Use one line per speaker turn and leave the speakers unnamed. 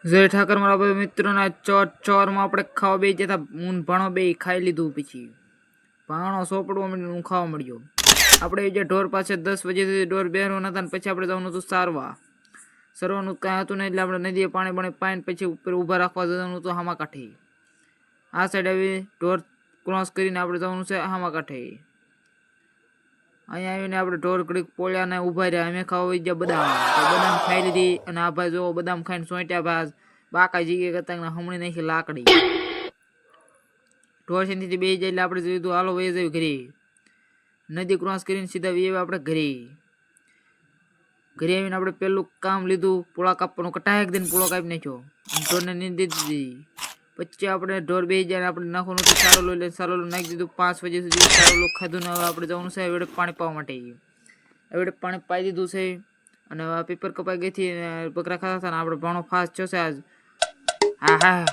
જય ઠાકર મારા બધા મિત્રોના ચોરમાં આપણે ખાવા બે જતા હું ભાણો બે ખાઈ લીધું પછી ભાણો સોપડવો મળ્યો હું ખાવા મળ્યો આપણે જે ઢોર પાસે 10 વાગે સુધી ઢોર બેહરવાના હતા ને પછી આપણે જવાનું હતું સરવાનું કાંઈ હતું નહીં એટલે આપણે નદીએ પાણી પાઈને પછી ઉપર ઊભા રાખવા જવાનું હતું હામા કાંઠે આ સાઈડ આવી ઢોર ક્રોસ કરીને આપણે જવાનું છે હામા કાંઠે અહીંયા આવીને આપણે ઢોર ઘડીક પોળ્યા ને ઊભા રહ્યા અમે ખાવા વઈ ગયા બદામ ખાઈ લીધી અને આ ભાઈ જો બદામ ખાઈને સોંટ્યા ભાઈ બાકા જીગે કરતા હમણી નાખી લાકડી ઢોર થી બે જાય એટલે આપણે જોયું હાલો વહી જવી ઘરે નદી ક્રોસ કરીને સીધા વી આપણે ઘરે આવીને આપણે પેલું કામ લીધું પોળા કાપવાનું કટાક દઈને પોળો કાપી નાખ્યો ઢોરને નીંદી દીધી પછી આપણે ઢોર બે જાય આપણે નાખવાનું હતું સારો લો એટલે સારો લો નાખી દીધું 5 વાગ્યા સુધી સારો લો ખાધું ને હવે આપણે જવાનું છે હવે પાણી પાવા માટે હવે પાણી પાઈ દીધું છે અને પેપર કપાઈ ગઈ હતી બકરા ખાતા હતા ને આપણે ભાણો ફાસ્ટ થયો છે આજ હા